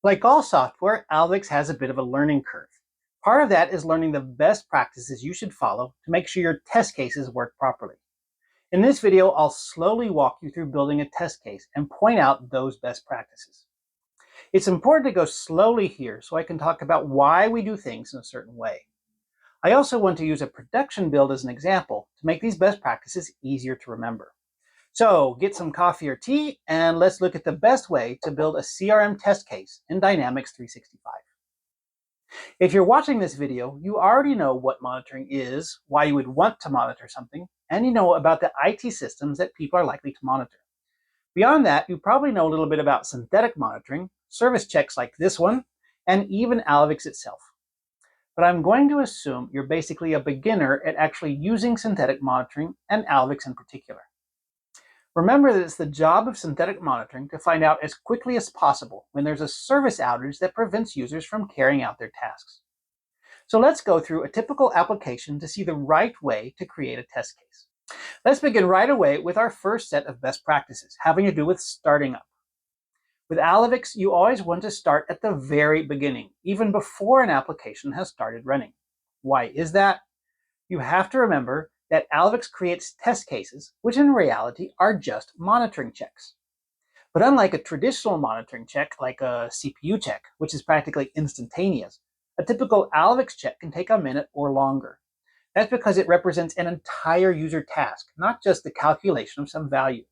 Like all software, Alyvix has a bit of a learning curve. Part of that is learning the best practices you should follow to make sure your test cases work properly. In this video, I'll slowly walk you through building a test case and point out those best practices. It's important to go slowly here so I can talk about why we do things in a certain way. I also want to use a production build as an example to make these best practices easier to remember. So get some coffee or tea, and let's look at the best way to build a CRM test case in Dynamics 365. If you're watching this video, you already know what monitoring is, why you would want to monitor something, and you know about the IT systems that people are likely to monitor. Beyond that, you probably know a little bit about synthetic monitoring, service checks like this one, and even Alyvix itself. But I'm going to assume you're basically a beginner at actually using synthetic monitoring and Alyvix in particular. Remember that it's the job of synthetic monitoring to find out as quickly as possible when there's a service outage that prevents users from carrying out their tasks. So let's go through a typical application to see the right way to create a test case. Let's begin right away with our first set of best practices, having to do with starting up. With Alyvix, you always want to start at the very beginning, even before an application has started running. Why is that? You have to remember that Alyvix creates test cases, which in reality are just monitoring checks. But unlike a traditional monitoring check, like a CPU check, which is practically instantaneous, a typical Alyvix check can take a minute or longer. That's because it represents an entire user task, not just the calculation of some value.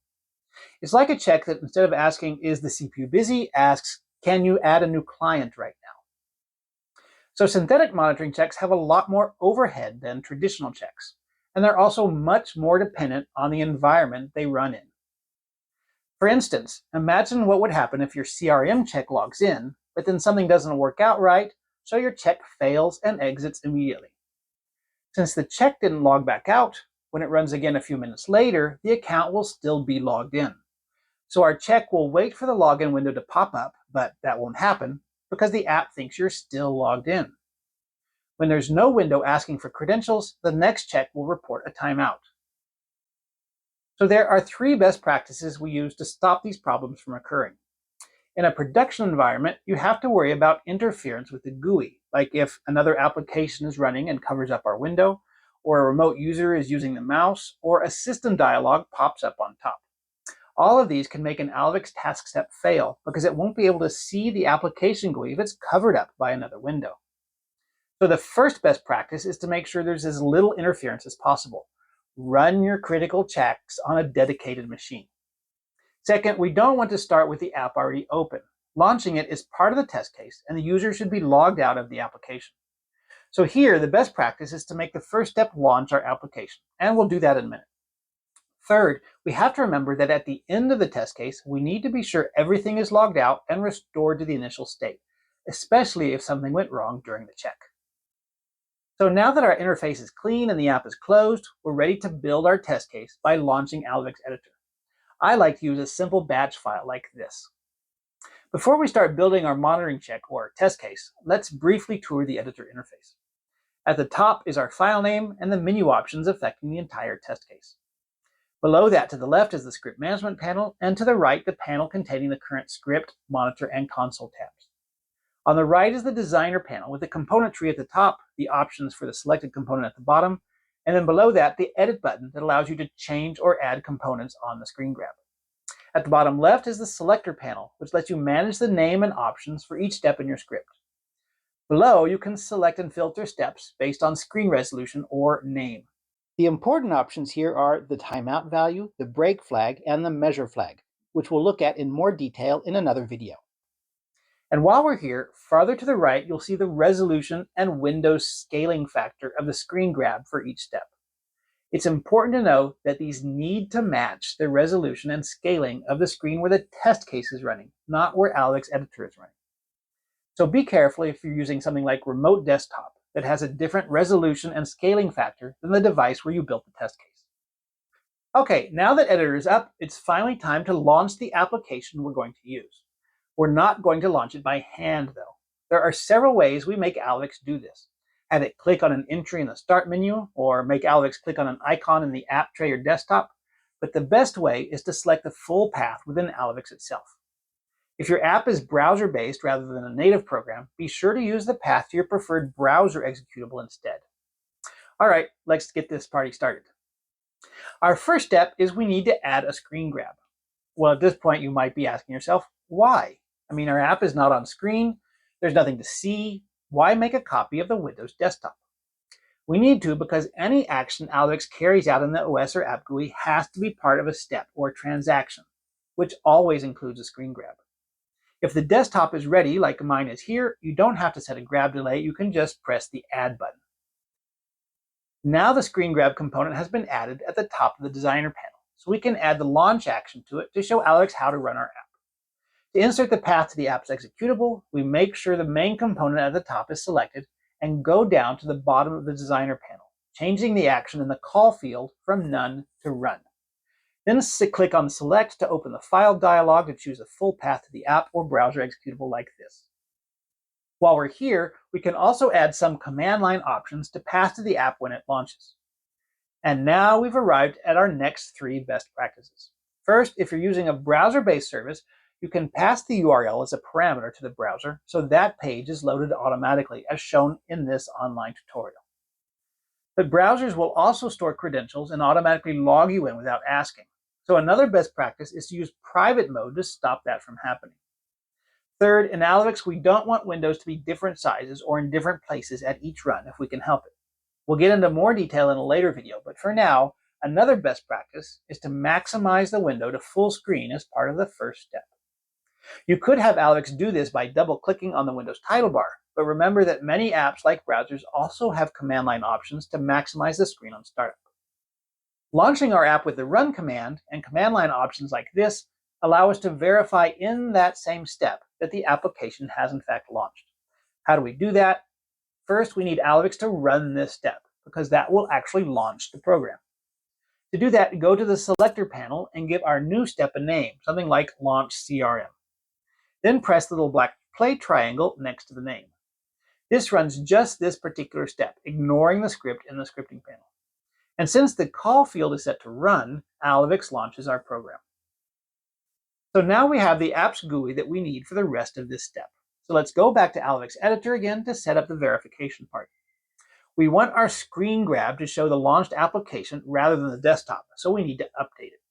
It's like a check that instead of asking, is the CPU busy, asks, can you add a new client right now? So synthetic monitoring checks have a lot more overhead than traditional checks, and they're also much more dependent on the environment they run in. For instance, imagine what would happen if your CRM check logs in, but then something doesn't work out right, so your check fails and exits immediately. Since the check didn't log back out, when it runs again a few minutes later, the account will still be logged in. So our check will wait for the login window to pop up, but that won't happen because the app thinks you're still logged in. When there's no window asking for credentials, the next check will report a timeout. So there are three best practices we use to stop these problems from occurring. In a production environment, you have to worry about interference with the GUI, like if another application is running and covers up our window, or a remote user is using the mouse, or a system dialog pops up on top. All of these can make an Alyvix task step fail because it won't be able to see the application GUI if it's covered up by another window. So the first best practice is to make sure there's as little interference as possible. Run your critical checks on a dedicated machine. Second, we don't want to start with the app already open. Launching it is part of the test case, and the user should be logged out of the application. So here, the best practice is to make the first step launch our application, and we'll do that in a minute. Third, we have to remember that at the end of the test case, we need to be sure everything is logged out and restored to the initial state, especially if something went wrong during the check. So now that our interface is clean and the app is closed, we're ready to build our test case by launching Alyvix Editor. I like to use a simple batch file like this. Before we start building our monitoring check or test case, let's briefly tour the editor interface. At the top is our file name and the menu options affecting the entire test case. Below that, to the left, is the script management panel, and to the right, the panel containing the current script, monitor, and console tabs. On the right is the designer panel with the component tree at the top, the options for the selected component at the bottom, and then below that, the edit button that allows you to change or add components on the screen grab. At the bottom left is the selector panel, which lets you manage the name and options for each step in your script. Below, you can select and filter steps based on screen resolution or name. The important options here are the timeout value, the break flag, and the measure flag, which we'll look at in more detail in another video. And while we're here, farther to the right, you'll see the resolution and window scaling factor of the screen grab for each step. It's important to know that these need to match the resolution and scaling of the screen where the test case is running, not where Alyvix Editor is running. So be careful if you're using something like Remote Desktop that has a different resolution and scaling factor than the device where you built the test case. Okay, now that Editor is up, it's finally time to launch the application we're going to use. We're not going to launch it by hand, though. There are several ways we make Alyvix do this. Have it click on an entry in the Start menu, or make Alyvix click on an icon in the app tray or desktop, but the best way is to select the full path within Alyvix itself. If your app is browser-based rather than a native program, be sure to use the path to your preferred browser executable instead. All right, let's get this party started. Our first step is we need to add a screen grab. Well, at this point, you might be asking yourself, why? I mean, our app is not on screen. There's nothing to see. Why make a copy of the Windows desktop? We need to because any action Alyvix carries out in the OS or app GUI has to be part of a step or transaction, which always includes a screen grab. If the desktop is ready, like mine is here, you don't have to set a grab delay. You can just press the Add button. Now the screen grab component has been added at the top of the designer panel, so we can add the launch action to it to show Alyvix how to run our app. To insert the path to the app's executable, we make sure the main component at the top is selected and go down to the bottom of the designer panel, changing the action in the call field from none to run. Then click on Select to open the File dialog to choose a full path to the app or browser executable like this. While we're here, we can also add some command line options to pass to the app when it launches. And now we've arrived at our next 3 best practices. First, if you're using a browser-based service, you can pass the URL as a parameter to the browser, so that page is loaded automatically, as shown in this online tutorial. But browsers will also store credentials and automatically log you in without asking. So another best practice is to use private mode to stop that from happening. Third, in Alyvix, we don't want windows to be different sizes or in different places at each run if we can help it. We'll get into more detail in a later video, but for now, another best practice is to maximize the window to full screen as part of the first step. You could have Alyvix do this by double-clicking on the Windows title bar, but remember that many apps like browsers also have command line options to maximize the screen on startup. Launching our app with the run command and command line options like this allow us to verify in that same step that the application has in fact launched. How do we do that? First, we need Alyvix to run this step, because that will actually launch the program. To do that, go to the selector panel and give our new step a name, something like Launch CRM. Then press the little black play triangle next to the name. This runs just this particular step, ignoring the script in the scripting panel. And since the call field is set to run, Alyvix launches our program. So now we have the apps GUI that we need for the rest of this step. So let's go back to Alyvix Editor again to set up the verification part. We want our screen grab to show the launched application rather than the desktop, so we need to update it.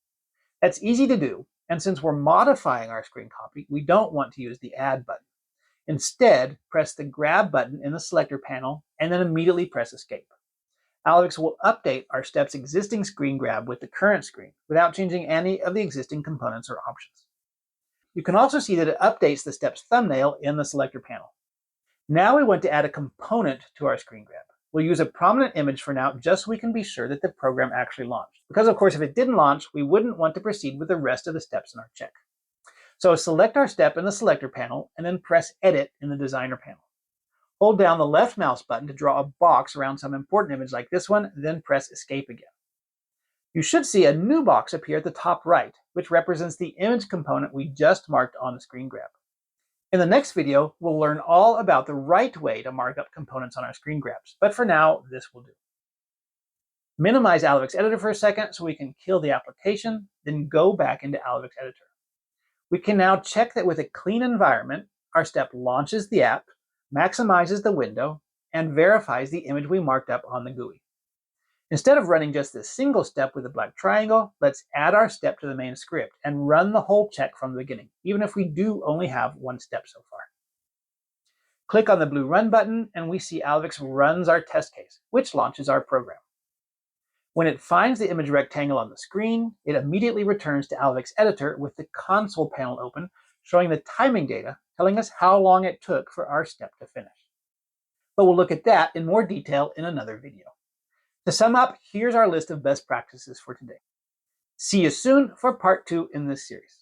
That's easy to do, and since we're modifying our screen copy, we don't want to use the Add button. Instead, press the Grab button in the selector panel and then immediately press Escape. Alyvix will update our step's existing screen grab with the current screen without changing any of the existing components or options. You can also see that it updates the step's thumbnail in the selector panel. Now we want to add a component to our screen grab. We'll use a prominent image for now just so we can be sure that the program actually launched. Because of course, if it didn't launch, we wouldn't want to proceed with the rest of the steps in our check. So select our step in the selector panel and then press Edit in the designer panel. Hold down the left mouse button to draw a box around some important image like this one, then press Escape again. You should see a new box appear at the top right, which represents the image component we just marked on the screen grab. In the next video, we'll learn all about the right way to mark up components on our screen grabs, but for now, this will do. Minimize Alyvix Editor for a second so we can kill the application, then go back into Alyvix Editor. We can now check that with a clean environment, our step launches the app, maximizes the window, and verifies the image we marked up on the GUI. Instead of running just this single step with a black triangle, let's add our step to the main script and run the whole check from the beginning, even if we do only have one step so far. Click on the blue Run button and we see Alyvix runs our test case, which launches our program. When it finds the image rectangle on the screen, it immediately returns to Alyvix Editor with the console panel open, showing the timing data, telling us how long it took for our step to finish. But we'll look at that in more detail in another video. To sum up, here's our list of best practices for today. See you soon for part 2 in this series.